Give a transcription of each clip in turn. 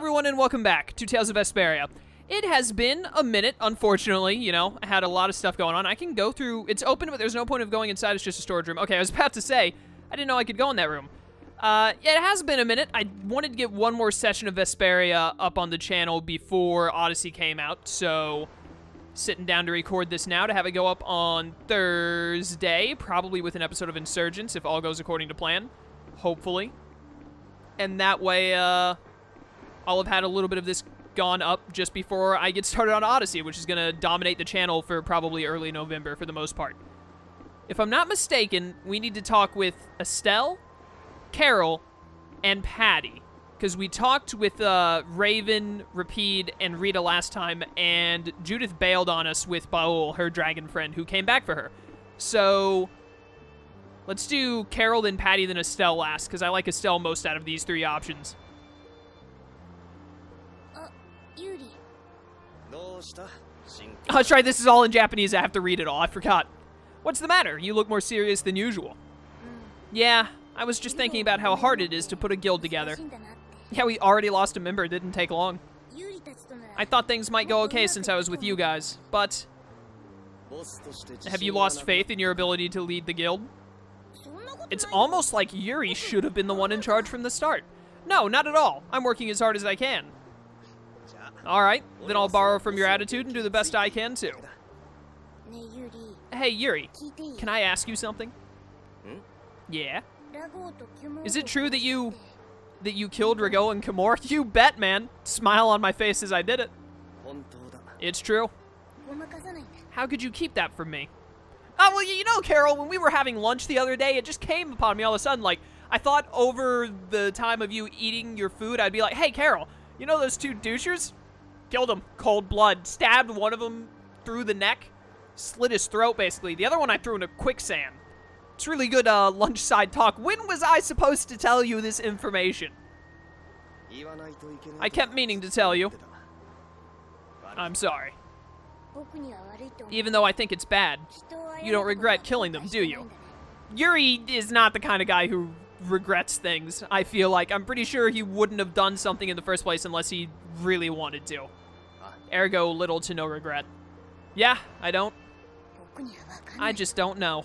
everyone, and welcome back to Tales of Vesperia. It has been a minute, unfortunately. You know, I had a lot of stuff going on. I can go through... It's open, but there's no point of going inside. It's just a storage room. Okay, I was about to say, I didn't know I could go in that room. Yeah, it has been a minute. I wanted to get one more session of Vesperia up on the channel before Odyssey came out, so... Sitting down to record this now to have it go up on Thursday, probably with an episode of Insurgents, if all goes according to plan. Hopefully. And that way, I'll have had a little bit of this gone up just before I get started on Odyssey, which is going to dominate the channel for probably early November for the most part. If I'm not mistaken, we need to talk with Estelle, Carol, and Patty. Because we talked with Raven, Rapide, and Rita last time, and Judith bailed on us with Baul, her dragon friend, who came back for her. So, let's do Carol, then Patty, then Estelle last, because I like Estelle most out of these three options. Yuri. Oh, that's right, this is all in Japanese, I have to read it all, I forgot. What's the matter? You look more serious than usual. Yeah, I was just thinking about how hard it is to put a guild together. Yeah, we already lost a member, it didn't take long. I thought things might go okay since I was with you guys, but... Have you lost faith in your ability to lead the guild? It's almost like Yuri should have been the one in charge from the start. No, not at all. I'm working as hard as I can. Alright, then I'll borrow from your attitude and do the best I can too. Hey, Yuri, can I ask you something? Yeah? Is it true that you killed Rago and Kamor? You bet, man. Smile on my face as I did it. It's true. How could you keep that from me? Oh, well, you know, Carol, when we were having lunch the other day, it just came upon me all of a sudden. Like, I thought over the time of you eating your food, I'd be like, hey, Carol, you know those two douchers? Killed them. Cold blood. Stabbed one of them through the neck. Slit his throat, basically. The other one I threw into quicksand. It's really good lunch side talk. When was I supposed to tell you this information? I kept meaning to tell you. I'm sorry. Even though I think it's bad, you don't regret killing them, do you? Yuri is not the kind of guy who regrets things, I feel like. I'm pretty sure he wouldn't have done something in the first place unless he really wanted to. Ergo, little to no regret. Yeah, I don't. I just don't know.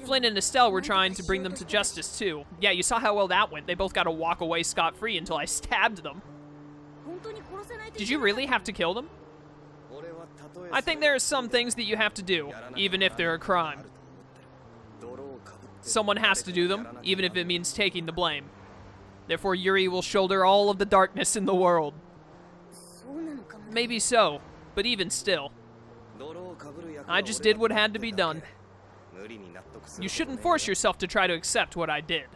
Flynn and Estelle were trying to bring them to justice, too. Yeah, you saw how well that went. They both got to walk away scot-free until I stabbed them. Did you really have to kill them? I think there are some things that you have to do, even if they're a crime. Someone has to do them, even if it means taking the blame. Therefore, Yuri will shoulder all of the darkness in the world. Maybe so, but even still. I just did what had to be done. You shouldn't force yourself to try to accept what I did.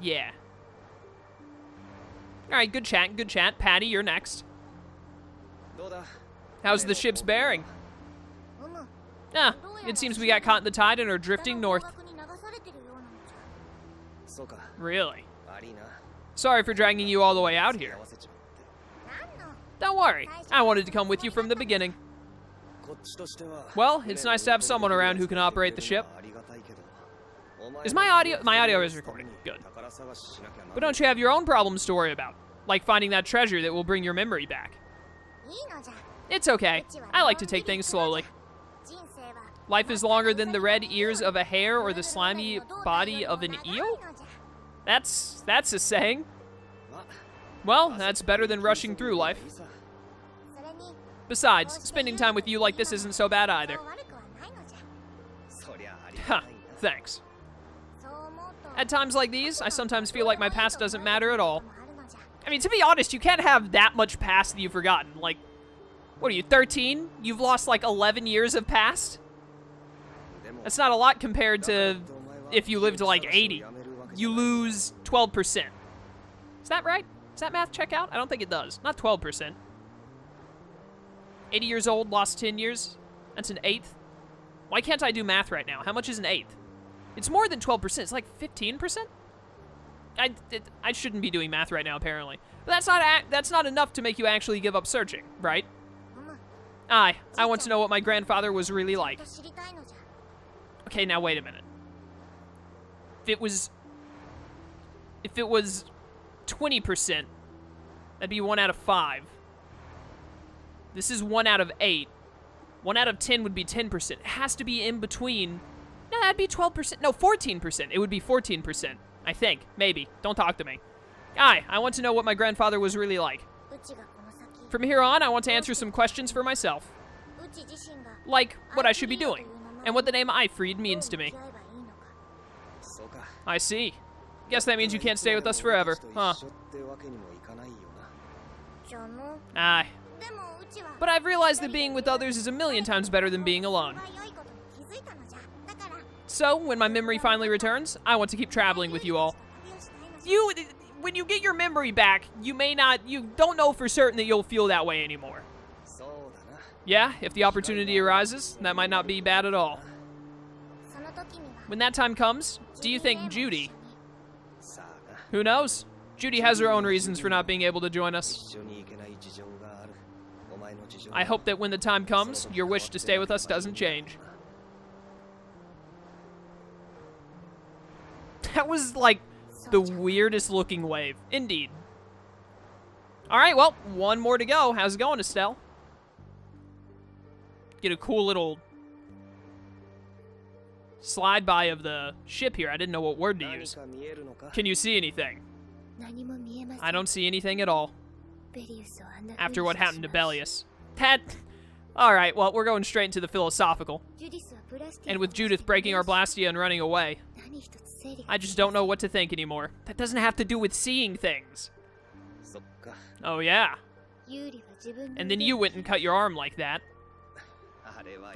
Yeah. Alright, good chat, good chat. Patty, you're next. How's the ship's bearing? Ah, it seems we got caught in the tide and are drifting north. Really? Sorry for dragging you all the way out here. Don't worry, I wanted to come with you from the beginning. Well, it's nice to have someone around who can operate the ship. Is my audio is recording, good. But don't you have your own problems to worry about? Like finding that treasure that will bring your memory back. It's okay, I like to take things slowly. Life is longer than the red ears of a hare or the slimy body of an eel? That's a saying. Well, that's better than rushing through life. Besides, spending time with you like this isn't so bad either. Huh, thanks. At times like these, I sometimes feel like my past doesn't matter at all. I mean, to be honest, you can't have that much past that you've forgotten. Like, what are you, 13? You've lost like 11 years of past? That's not a lot compared to if you live to like 80. You lose 12%. Is that right? Does that math check out? I don't think it does. Not 12%. 80 years old, lost 10 years. That's an eighth. Why can't I do math right now? How much is an eighth? It's more than 12%. It's like 15%? I shouldn't be doing math right now, apparently. But that's not enough to make you actually give up searching, right? I want to know what my grandfather was really like. Okay, now wait a minute. If it was 20%, That'd be 1 out of 5. This is 1 out of 8. 1 out of 10 would be 10%. It has to be in between. No, that'd be 12%. No, 14%. It would be 14%. I think. Maybe. Don't talk to me. I want to know what my grandfather was really like. From here on, I want to answer some questions for myself. Like what I should be doing, and what the name Ifried means to me. I see. Guess that means you can't stay with us forever, huh? Aye. But I've realized that being with others is a million times better than being alone. So, when my memory finally returns, I want to keep traveling with you all. When you get your memory back, you don't know for certain that you'll feel that way anymore. Yeah, if the opportunity arises, that might not be bad at all. When that time comes, do you think Judy? Who knows? Judy has her own reasons for not being able to join us. I hope that when the time comes, your wish to stay with us doesn't change. That was like the weirdest looking wave. Indeed. Alright, well, one more to go. How's it going, Estelle? Get a cool little slide by of the ship here. I didn't know what word to use. Can you see anything? I don't see anything at all. After what happened to Bellius. Alright, well, we're going straight into the philosophical. And with Judith breaking our Blastia and running away, I just don't know what to think anymore. That doesn't have to do with seeing things. Oh, yeah. And then you went and cut your arm like that.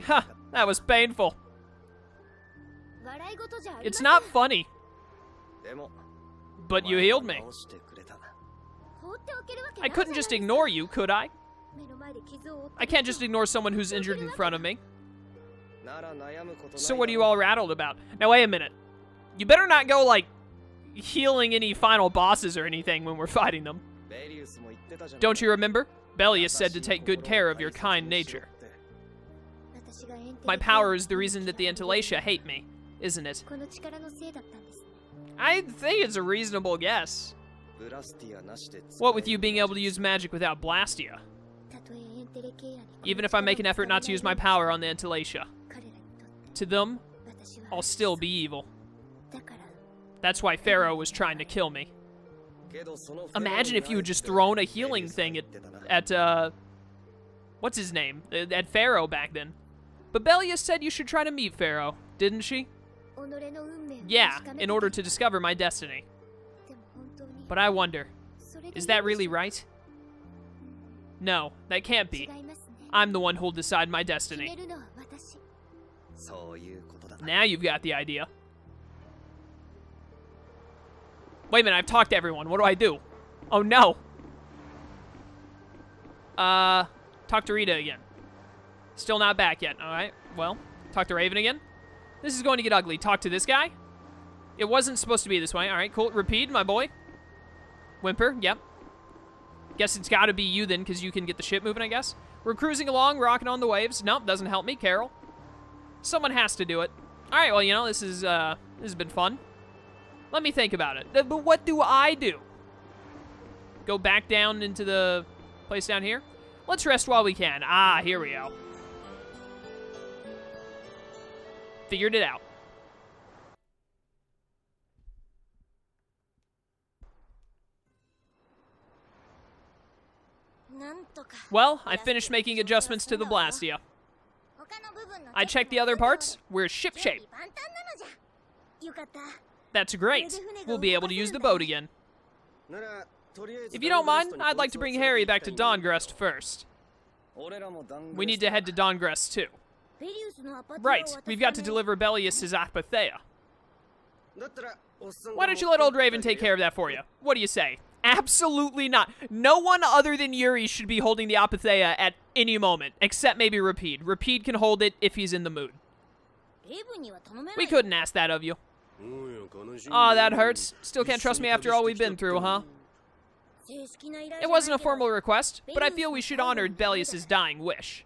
Huh, that was painful. It's not funny. But you healed me. I couldn't just ignore you, could I? I can't just ignore someone who's injured in front of me. So what are you all rattled about? Now wait a minute. You better not go, like, healing any final bosses or anything when we're fighting them. Don't you remember? Bellius said to take good care of your kind nature. My power is the reason that the Entalatia hate me, isn't it? I think it's a reasonable guess. What with you being able to use magic without Blastia? Even if I make an effort not to use my power on the Entalatia, to them, I'll still be evil. That's why Pharaoh was trying to kill me. Imagine if you had just thrown a healing thing at what's his name? At Pharaoh back then. But Bellius said you should try to meet Pharaoh, didn't she? Yeah, in order to discover my destiny. But I wonder, is that really right? No, that can't be. I'm the one who'll decide my destiny. Now you've got the idea. Wait a minute, I've talked to everyone. What do I do? Oh, no. Talk to Rita again. Still not back yet. All right, well, talk to Raven again. This is going to get ugly. Talk to this guy. It wasn't supposed to be this way. All right, cool. Repeat, my boy. Whimper, yep. Guess it's got to be you then, because you can get the ship moving, I guess. We're cruising along, rocking on the waves. Nope, doesn't help me. Carol. Someone has to do it. All right, well, you know, this has been fun. Let me think about it. But what do I do? Go back down into the place down here? Let's rest while we can. Ah, here we go. Figured it out. Well, I finished making adjustments to the Blastia. I checked the other parts. We're shipshape. That's great. We'll be able to use the boat again. If you don't mind, I'd like to bring Harry back to Dawngrest first. We need to head to Dawngrest too. Right, we've got to deliver Bellius' Apatheia. Why don't you let old Raven take care of that for you? What do you say? Absolutely not. No one other than Yuri should be holding the Apatheia at any moment, except maybe Rapide. Rapide can hold it if he's in the mood. We couldn't ask that of you. Aw, that hurts. Still can't trust me after all we've been through, huh? It wasn't a formal request, but I feel we should honor Bellius' dying wish.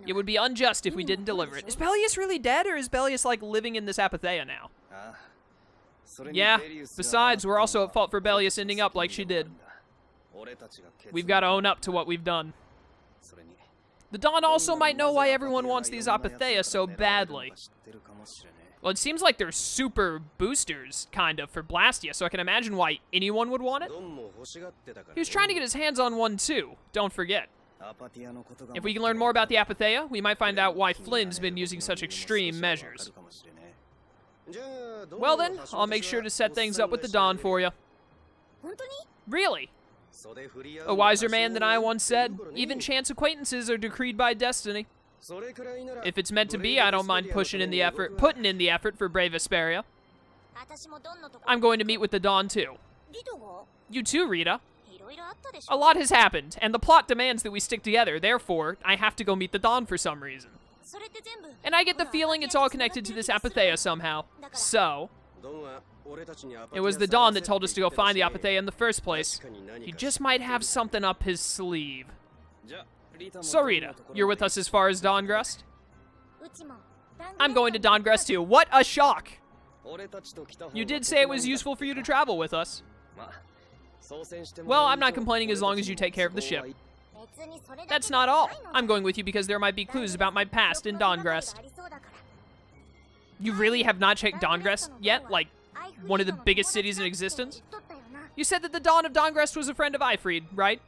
It would be unjust if we didn't deliver it. Is Bellius really dead, or is Bellius, like, living in this Apatheia now? Yeah, besides, we're also at fault for Bellius ending up like she did. We've got to own up to what we've done. The Dawn also might know why everyone wants these Apatheia so badly. Well, it seems like they're super boosters, kind of, for Blastia, so I can imagine why anyone would want it. He was trying to get his hands on one, too. Don't forget. If we can learn more about the Apatheia, we might find out why Flynn's been using such extreme measures. Well then, I'll make sure to set things up with the Dawn for you. Really? A wiser man than I once said, even chance acquaintances are decreed by destiny. If it's meant to be, I don't mind putting in the effort for Brave Vesperia. I'm going to meet with the Dawn too. You too, Rita. A lot has happened, and the plot demands that we stick together. Therefore, I have to go meet the Dawn for some reason. And I get the feeling it's all connected to this Apatheia somehow. So, it was the Dawn that told us to go find the Apatheia in the first place. He just might have something up his sleeve. So Rita, you're with us as far as Dawngrest? I'm going to Dawngrest too. What a shock! You did say it was useful for you to travel with us. Well, I'm not complaining as long as you take care of the ship. That's not all. I'm going with you because there might be clues about my past in Dawngrest. You really have not checked Dawngrest yet? Like, one of the biggest cities in existence? You said that the Dawn of Dawngrest was a friend of Ifried, right?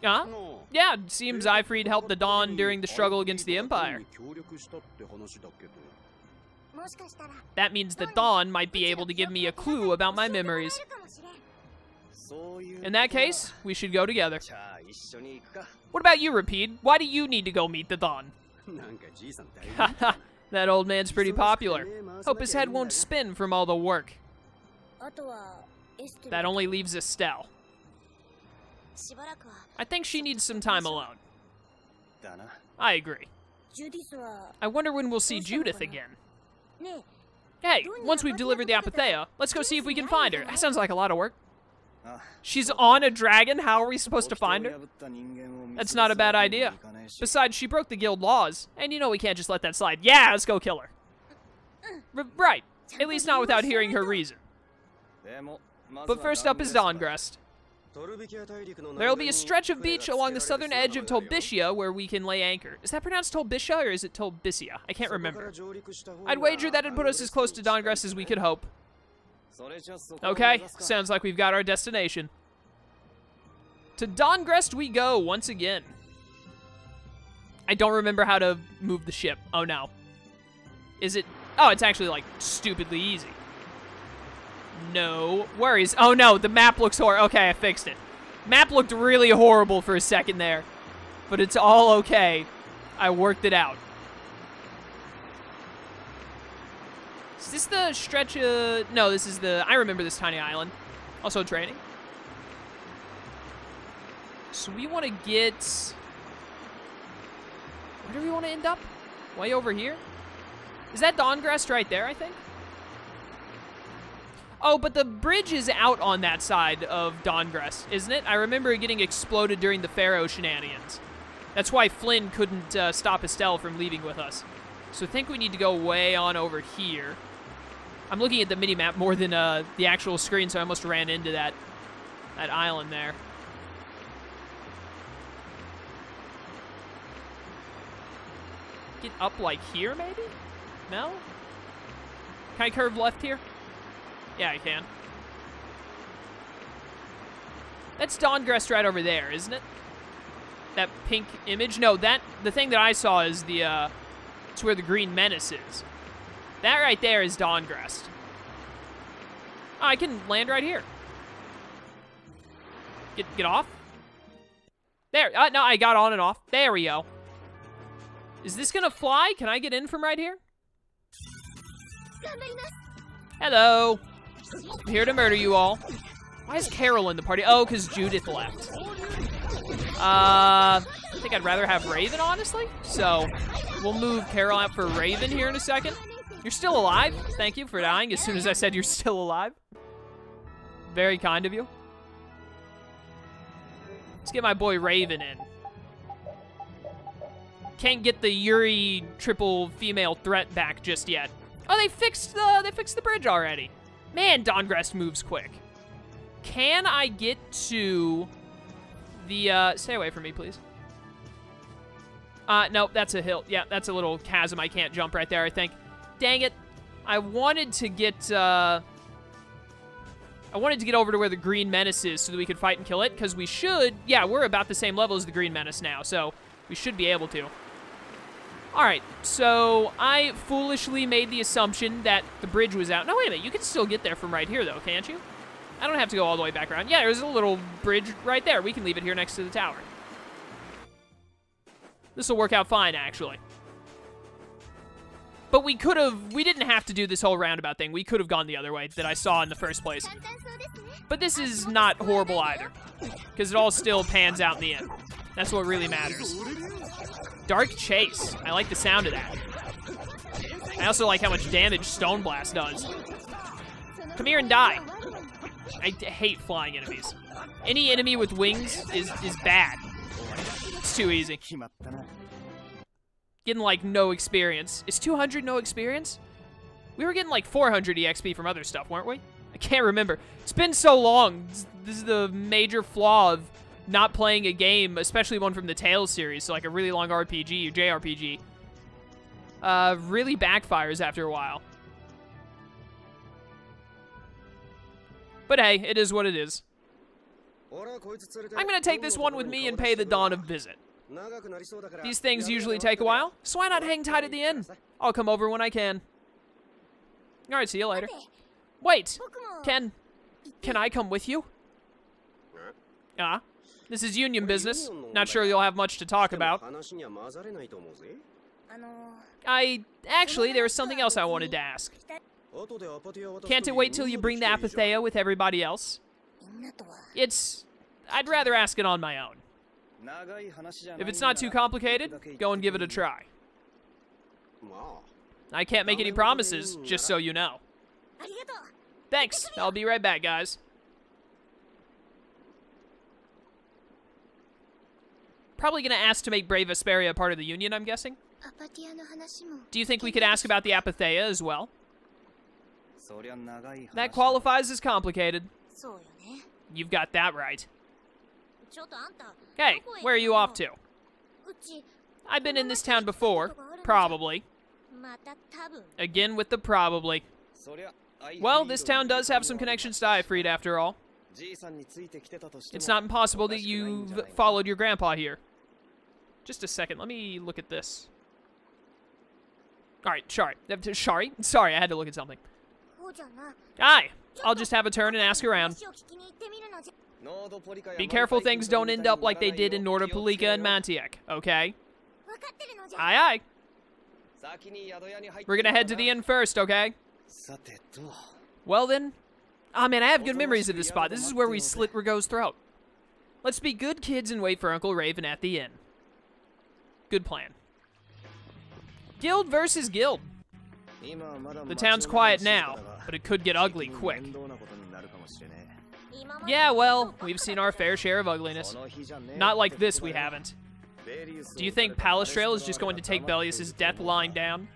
Huh? Yeah, it seems Ifried helped the Dawn during the struggle against the Empire. That means the Dawn might be able to give me a clue about my memories. In that case, we should go together. What about you, Rapide? Why do you need to go meet the Dawn? Haha, that old man's pretty popular. Hope his head won't spin from all the work. That only leaves Estelle. I think she needs some time alone. I agree. I wonder when we'll see Judith again. Hey, once we've delivered the Apatheia, let's go see if we can find her. That sounds like a lot of work. She's on a dragon? How are we supposed to find her? That's not a bad idea. Besides, she broke the guild laws, and you know we can't just let that slide. Yeah, let's go kill her. Right. At least not without hearing her reason. But first up is Dawngrest. There'll be a stretch of beach along the southern edge of Tolbitia where we can lay anchor. Is that pronounced Tolbitia or is it Tolbicia? I can't remember. I'd wager that'd put us as close to Dawngrest as we could hope. Okay, sounds like we've got our destination. To Dawngrest we go once again. I don't remember how to move the ship. Oh no. Is it? Oh, it's actually like stupidly easy. No worries. Oh no, the map looks horrible. Okay, I fixed it. Map looked really horrible for a second there, but it's all okay. I worked it out. Is this the stretch of... No, this is the... I remember this tiny island. Also training. So we want to get... Where do we want to end up? Way over here? Is that Dawngrest right there, I think? Oh, but the bridge is out on that side of Dawngrest, isn't it? I remember it getting exploded during the Pharaoh shenanigans. That's why Flynn couldn't stop Estelle from leaving with us. So I think we need to go way on over here. I'm looking at the mini-map more than the actual screen, so I almost ran into that island there. Get up like here, maybe? No? Can I curve left here? Yeah, I can. That's Dawngrest right over there, isn't it? That pink image? No, the thing that I saw is it's where the Green Menace is. That right there is Dawngrest. Oh, I can land right here. Get off. There. No, I got on and off. There we go. Is this gonna fly? Can I get in from right here? Hello. I'm here to murder you all. Why is Carol in the party? Oh, because Judith left. I think I'd rather have Raven, honestly. So, we'll move Carol out for Raven here in a second. You're still alive. Thank you for dying as soon as I said you're still alive. Very kind of you. Let's get my boy Raven in. Can't get the Yuri triple female threat back just yet. Oh, they fixed the bridge already. Man, Dawngrest moves quick. can I get to the, stay away from me, please. No, that's a hill. Yeah, that's a little chasm I can't jump right there, I think. Dang it. I wanted to get over to where the Green Menace is so that we could fight and kill it, because we should... Yeah, we're about the same level as the Green Menace now, so we should be able to. Alright, so I foolishly made the assumption that the bridge was out. No, wait a minute. You can still get there from right here, though, can't you? I don't have to go all the way back around. Yeah, there's a little bridge right there. We can leave it here next to the tower. This will work out fine, actually. But we didn't have to do this whole roundabout thing. We could have gone the other way that I saw in the first place. But this is not horrible either, because it all still pans out in the end. That's what really matters. Dark Chase. I like the sound of that. I also like how much damage Stone Blast does. Come here and die. I hate flying enemies. Any enemy with wings is bad. It's too easy. Getting, like, no experience. Is 200 no experience? We were getting, like, 400 EXP from other stuff, weren't we? I can't remember. It's been so long. This is the major flaw of not playing a game, especially one from the Tales series, so, like, a really long RPG or JRPG. Really backfires after a while. But hey, it is what it is. I'm gonna take this one with me and pay the Dawn a visit. These things usually take a while, so why not hang tight at the inn? I'll come over when I can. Alright, see you later. Wait! Can I come with you? This is union business. Not sure you'll have much to talk about. Actually, there was something else I wanted to ask. Can't it wait till you bring the Apatheia with everybody else? I'd rather ask it on my own. If it's not too complicated, go and give it a try. I can't make any promises, just so you know. Thanks. I'll be right back, guys. Probably gonna ask to make Brave Vesperia part of the Union, I'm guessing. Do you think we could ask about the Apatheia as well? That qualifies as complicated. You've got that right. Hey, where are you off to? I've been in this town before. Probably. Again with the probably. Well, this town does have some connections to Ifrit after all. It's not impossible that you've followed your grandpa here. Just a second, let me look at this. Alright, sorry, I had to look at something. Aye, I'll just have a turn and ask around. Be careful things don't end up like they did in Nordopolika and Mantiek, okay? Aye, aye. We're gonna head to the inn first, okay? Well then. Ah, man, I have good memories of this spot. This is where we slit Rago's throat. Let's be good kids and wait for Uncle Raven at the inn. Good plan. Guild versus guild. The town's quiet now, but it could get ugly quick. Yeah, well, we've seen our fair share of ugliness. Not like this, we haven't. Do you think Palastrail is just going to take Bellius's death lying down?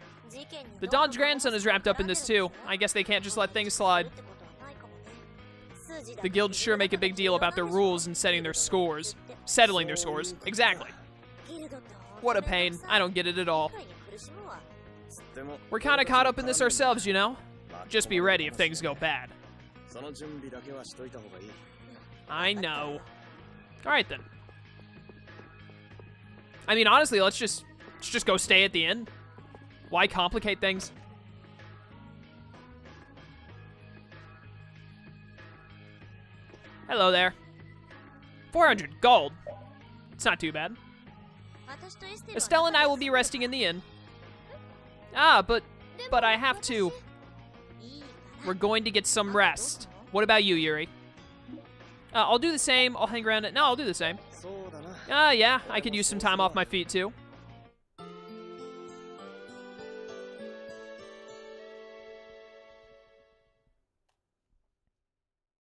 The Don's grandson is wrapped up in this too. I guess they can't just let things slide. The guilds sure make a big deal about their rules and settling their scores. Exactly. What a pain. I don't get it at all. We're kind of caught up in this ourselves, you know? Just be ready if things go bad. I know. Alright then. I mean, honestly, let's just go stay at the inn. Why complicate things? Hello there. 400 gold. It's not too bad. Estelle and I will be resting in the inn. Ah, but I have to. We're going to get some rest. What about you, Yuri? I'll do the same. I'll hang around. No, I'll do the same. Yeah, I could use some time off my feet, too.